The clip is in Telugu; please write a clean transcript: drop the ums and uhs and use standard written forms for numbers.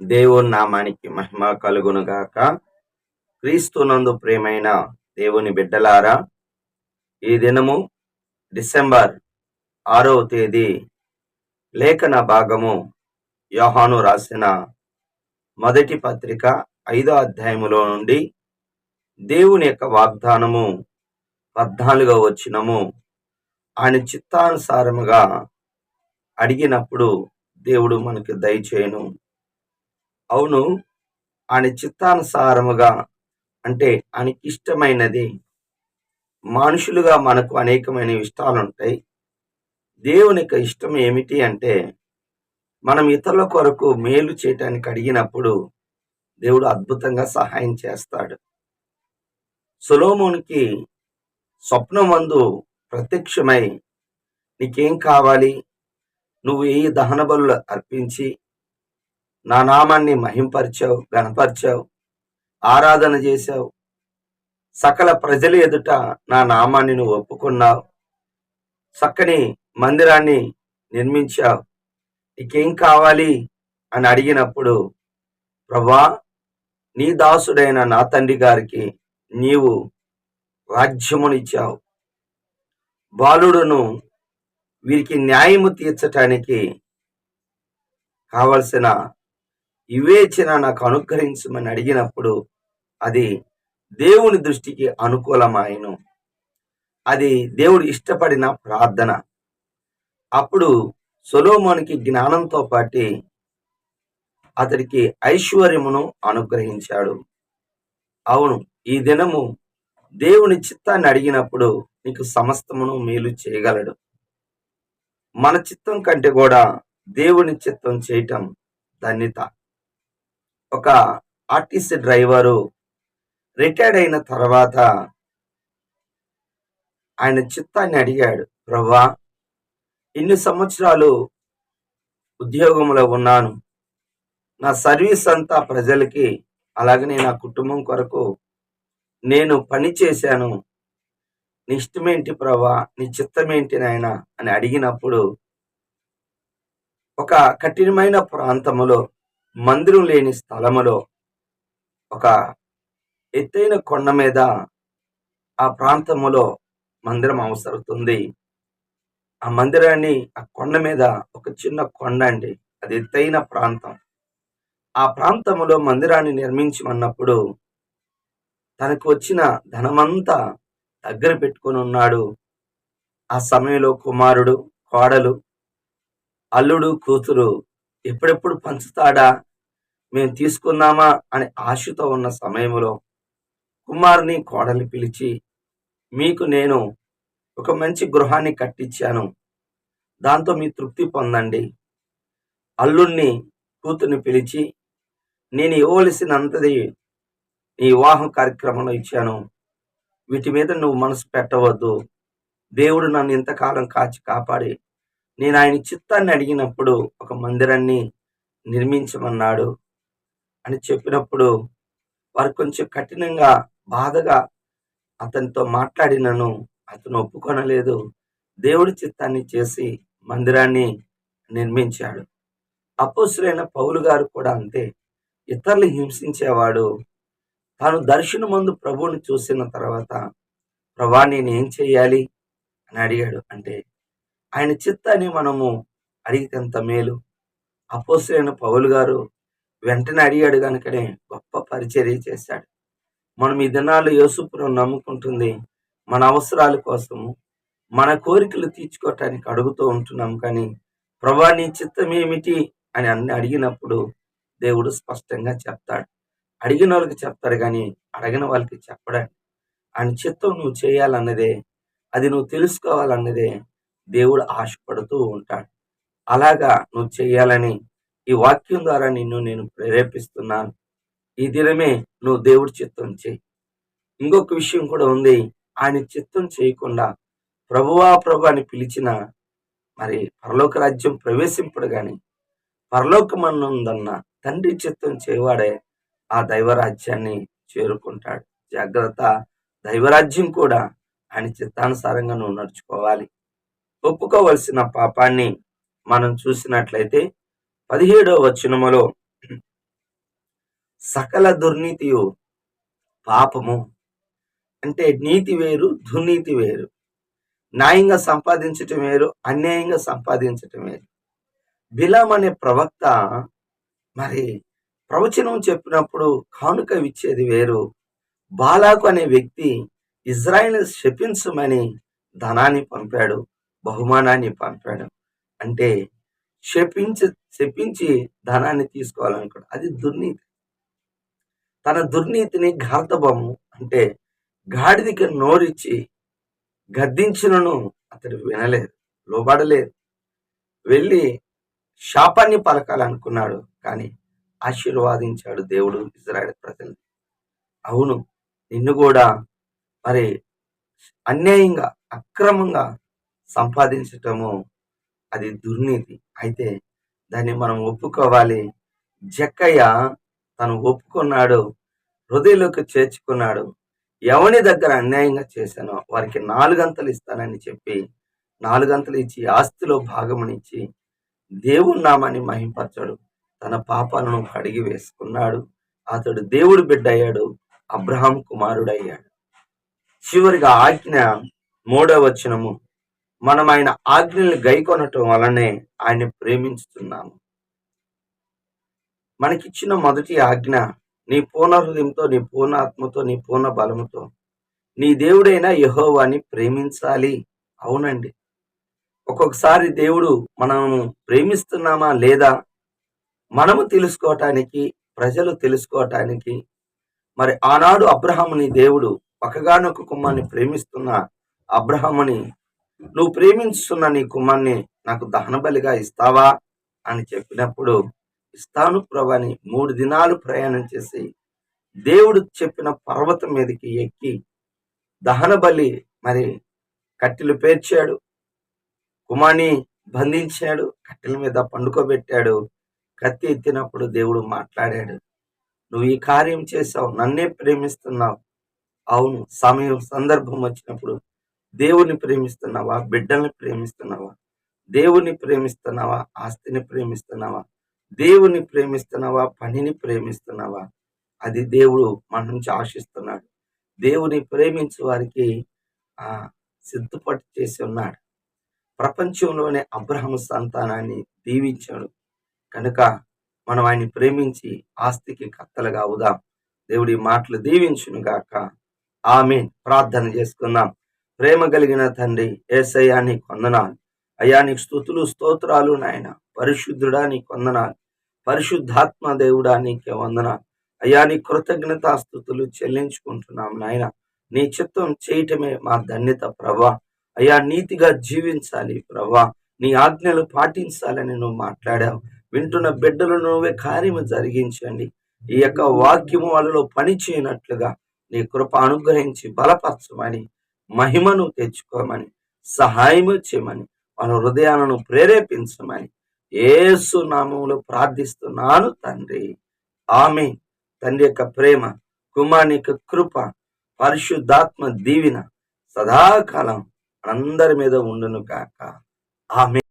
దేవుని నామానికి మహిమ కలుగునుగాక. క్రీస్తునందు ప్రేమైన దేవుని బిడ్డలారా, ఈ దినము డిసెంబర్ 6వ తేదీ లేఖన భాగము యోహాను రాసిన మొదటి పత్రిక 5వ అధ్యాయములో నుండి దేవుని యొక్క వాగ్దానము 14వ వచనము, ఆయన చిత్తానుసారముగా అడిగినప్పుడు దేవుడు మనకు దయచేయును. అవును, ఆయన చిత్తానుసారముగా అంటే ఆయనకి ఇష్టమైనది. మనుషులుగా మనకు అనేకమైన ఇష్టాలు ఉంటాయి. దేవుని యొక్క ఇష్టం ఏమిటి అంటే, మనం ఇతరుల కొరకు మేలు చేయటానికి అడిగినప్పుడు దేవుడు అద్భుతంగా సహాయం చేస్తాడు. సొలొమోనుకి స్వప్నమందు ప్రత్యక్షమై, నీకేం కావాలి, నువ్వు ఏ దహన బలులు అర్పించి నా నామాన్ని మహింపరిచావు, గణపరిచావు, ఆరాధన చేశావు, సకల ప్రజల ఎదుట నా నామాన్ని నువ్వు ఒప్పుకున్నావు, చక్కని మందిరాన్ని నిర్మించావు, నీకేం కావాలి అని అడిగినప్పుడు, ప్రభువా, నీ దాసుడైన నా తండ్రి గారికి నీవు రాజ్యమునిచ్చావు, బాలుడును వీరికి న్యాయము తీర్చటానికి కావలసిన వివేచన నాకు అనుగ్రహించమని అడిగినప్పుడు అది దేవుని దృష్టికి అనుకూలమాయను. అది దేవుడు ఇష్టపడిన ప్రార్థన. అప్పుడు సొలొమోనుకి జ్ఞానంతో పాటు అతడికి ఐశ్వర్యమును అనుగ్రహించాడు. అవును, ఈ దినము దేవుని చిత్తాన్ని అడిగినప్పుడు నీకు సమస్తమును మేలు చేయగలడు. మన చిత్తం కంటే కూడా దేవుని చిత్తం చేయటం ధన్యత. ఒక ఆర్టీసీ డ్రైవరు రిటైర్డ్ అయిన తర్వాత ఆయన చిత్తాన్ని అడిగాడు, ప్రభువా, ఇన్ని సంవత్సరాలు ఉద్యోగంలో ఉన్నాను, నా సర్వీస్ అంతా ప్రజలకి, అలాగనే నా కుటుంబం కొరకు నేను పని చేశాను, నీ ఇష్టమేంటి ప్రభువా, నీ చిత్తమేంటి నాయన అని అడిగినప్పుడు, ఒక కఠినమైన ప్రాంతములో, మందిరం లేని స్థలములో, ఒక ఎత్తైన కొండ మీద ఆ ప్రాంతములో మందిరం అవసరవుతుంది. ఆ మందిరాన్ని ఆ కొండ మీద, ఒక చిన్న కొండ అండి, అది ఎత్తైన ప్రాంతం. ఆ ప్రాంతములో మందిరాన్ని నిర్మించమన్నప్పుడు తనకు వచ్చిన ధనమంతా దగ్గర పెట్టుకొని ఉన్నాడు. ఆ సమయంలో కుమారుడు, కోడలు, అల్లుడు, కూతురు ఎప్పుడెప్పుడు పంచుతాడా, మేము తీసుకుందామా అని ఆశతో ఉన్న సమయంలో కుమారుని, కోడల్ని పిలిచి, మీకు నేను ఒక మంచి గృహాన్ని కట్టించాను, దాంతో మీ తృప్తి పొందండి. అల్లుడిని, కూతుర్ని పిలిచి, నేను ఇవ్వవలసినంతది నీ వివాహం కార్యక్రమంలో ఇచ్చాను, వీటి మీద నువ్వు మనసు పెట్టవద్దు, దేవుడు నన్ను ఇంతకాలం కాచి కాపాడి నేను ఆయన చిత్తాన్ని అడిగినప్పుడు ఒక మందిరాన్ని నిర్మించమన్నాడు అని చెప్పినప్పుడు వారు కొంచెం కఠినంగా, బాధగా అతనితో మాట్లాడినను అతను ఒప్పుకొనలేదు. దేవుడి చిత్తాన్ని చేసి మందిరాన్ని నిర్మించాడు. అపోస్తలుడైన పౌలు గారు కూడా అంతే. ఇతరులు హింసించేవాడు. తాను దర్శనమందు ప్రభువుని చూసిన తర్వాత, ప్రభా, నేనేం చెయ్యాలి అని అడిగాడు. అంటే ఆయన చిత్తాన్ని మనము అడిగితే ఎంత మేలు. అపోస్తలుడైన పౌలు గారు వెంటనే అడిగాడు కనుకనే గొప్ప పరిచర్య చేశాడు. మనం ఈ దినాల్లో యేసుప్రభువును నమ్ముకుంటుంది మన అవసరాల కోసము, మన కోరికలు తీర్చుకోవటానికి అడుగుతూ ఉంటున్నాం. కానీ ప్రభువా, నీ చిత్తం ఏమిటి అని అన్ని అడిగినప్పుడు దేవుడు స్పష్టంగా చెప్తాడు. అడిగిన వాళ్ళకి చెప్తాడు కానీ అడగిన వాళ్ళకి చెప్పడండి. ఆయన చిత్తం నువ్వు చేయాలన్నదే, అది నువ్వు తెలుసుకోవాలన్నదే దేవుడు ఆశపడుతూ ఉంటాడు. అలాగా నువ్వు చేయాలని ఈ వాక్యం ద్వారా నిన్ను నేను ప్రేరేపిస్తున్నాను. ఈ దినమే నువ్వు దేవుడి చిత్తం చేయి. ఇంకొక విషయం కూడా ఉంది. ఆయన చిత్తం చేయకుండా ప్రభువా ప్రభు అని పిలిచిన మరి పరలోక రాజ్యం ప్రవేశింపడు గాని, పరలోకమన్నుందన్న తండ్రి చిత్తం చేయవాడే ఆ దైవరాజ్యాన్ని చేరుకుంటాడు. జాగ్రత్త, దైవరాజ్యం కూడా ఆయన చిత్తానుసారంగా నువ్వు నడుచుకోవాలి. ఒప్పుకోవలసిన పాపాన్ని మనం చూసినట్లయితే 17వ వచనములో సకల దుర్నీతియు పాపము. అంటే నీతి వేరు, దుర్నీతి వేరు. న్యాయంగా సంపాదించటం వేరు, అన్యాయంగా సంపాదించటం వేరు. బిలాం అనే ప్రవక్త మరి ప్రవచనం చెప్పినప్పుడు కానుక ఇచ్చేది వేరు. బాలాకు అనే వ్యక్తి ఇజ్రాయిల్ శపించమని ధనాన్ని పంపాడు, బహుమానాన్ని పంపాడు. అంటే శపించి ధనాన్ని తీసుకోవాలనుకోడు. అది దుర్నీతి. తన దుర్నీతిని గార్ధబము అంటే గాడిదికి నోరిచ్చి గద్దించినను అతడు వినలేదు, లోబడలేదు. వెళ్ళి శాపాన్ని పలకాలనుకున్నాడు, కానీ ఆశీర్వాదించాడు దేవుడు ఇజ్రాయేల్ ప్రజల్ని. అవును, నిన్ను కూడా మరి అన్యాయంగా అక్రమంగా సంపాదించటము అది దుర్నీతి. అయితే దాన్ని మనం ఒప్పుకోవాలి. జక్కయ్య తను ఒప్పుకున్నాడు, హృదయంలోకి చేర్చుకున్నాడు. ఎవని దగ్గర అన్యాయంగా చేశానో వారికి 4 గంతలు ఇస్తానని చెప్పి 4 గంతలు ఇచ్చి ఆస్తిలో భాగమునిచ్చి దేవుని నామాన్ని మహింపరచాడు. తన పాపాలను కడిగి వేసుకున్నాడు. అతడు దేవుడు బిడ్డ అయ్యాడు, అబ్రహాం కుమారుడయ్యాడు. చివరిగా ఆజ్ఞ 3వ వచనము, మనం ఆయన ఆజ్ఞల్ని గైకొనటం వలనే ఆయన్ని ప్రేమించుతున్నాము. మనకిచ్చిన మొదటి ఆజ్ఞ, నీ పూర్ణ హృదయంతో, నీ పూర్ణ ఆత్మతో, నీ పూర్ణ బలముతో నీ దేవుడైన యెహోవాని ప్రేమించాలి. అవునండి, ఒక్కొక్కసారి దేవుడు మనము ప్రేమిస్తున్నామా లేదా మనము తెలుసుకోవటానికి, ప్రజలు తెలుసుకోవటానికి, మరి ఆనాడు అబ్రహాముని దేవుడు ఒకగానొక కుమార్ని ప్రేమిస్తున్న అబ్రహాముని, నువ్వు ప్రేమించుతున్న నీ కుమార్ని నాకు దహన బలిగా ఇస్తావా అని చెప్పినప్పుడు, ఇస్తాను ప్రభు అని 3 దినాలు ప్రయాణం చేసి దేవుడు చెప్పిన పర్వతం మీదకి ఎక్కి దహన బలి మరి కట్టెలు పేర్చాడు, కుమార్ని బంధించాడు, కట్టెల మీద పండుకోబెట్టాడు. కత్తి ఎత్తినప్పుడు దేవుడు మాట్లాడాడు, నువ్వు ఈ కార్యం చేసావు, నన్నే ప్రేమిస్తున్నావు. అవును, సమయం సందర్భం వచ్చినప్పుడు దేవుని ప్రేమిస్తున్నావా, బిడ్డల్ని ప్రేమిస్తున్నావా, దేవుని ప్రేమిస్తున్నావా, ఆస్తిని ప్రేమిస్తున్నావా, దేవుని ప్రేమిస్తున్నావా, పనిని ప్రేమిస్తున్నావా, అది దేవుడు మన నుంచి ఆశిస్తున్నాడు. దేవుని ప్రేమించే వారికి సిద్ధపడి చేసి ఉన్నాడు. ప్రపంచంలోనే అబ్రహాము సంతానాన్ని దీవించాడు. కనుక మనం ఆయన్ని ప్రేమించి ఆస్తికి కర్తలుగా అవుదాం. దేవుడి మాటలు దీవించును గాక. ఆమేన్. ప్రార్థన చేసుకుందాం. ప్రేమ కలిగిన తండ్రి యేసయ్యా, నీకు వందనాలు అయ్యా, నీకు స్తుతులు స్తోత్రాలు నాయన. పరిశుద్ధుడా నీకు వందనాలు, పరిశుద్ధాత్మ దేవుడా నీకే వందనాలు అయ్యా. నీ కృతజ్ఞతాస్తుతులు చెల్లించుకుంటున్నాం నాయన. నీ చిత్తం చేయటమే మా ధన్యత ప్రభా. అయ్యా, నీతిగా జీవించాలి ప్రభా, నీ ఆజ్ఞలు పాటించాలని నువ్వు మాట్లాడావు. వింటున్న బిడ్డలు నువ్వే కార్యము జరిగించండి. ఈ యొక్క వాక్యము వాళ్ళలో పని చేయనట్లుగా నీ కృప అనుగ్రహించి బలపరచమని, మహిమను తెచ్చుకోమని, సహాయము చేయమని, మన హృదయాలను ప్రేరేపించమని యేసు నామములో ప్రార్థిస్తున్నాను తండ్రి. ఆమేన్. తండ్రి యొక్క ప్రేమ, కుమారుని యొక్క కృప, పరిశుద్ధాత్మ దీవెన సదాకాలం అందరి మీద ఉండును గాక. ఆమేన్.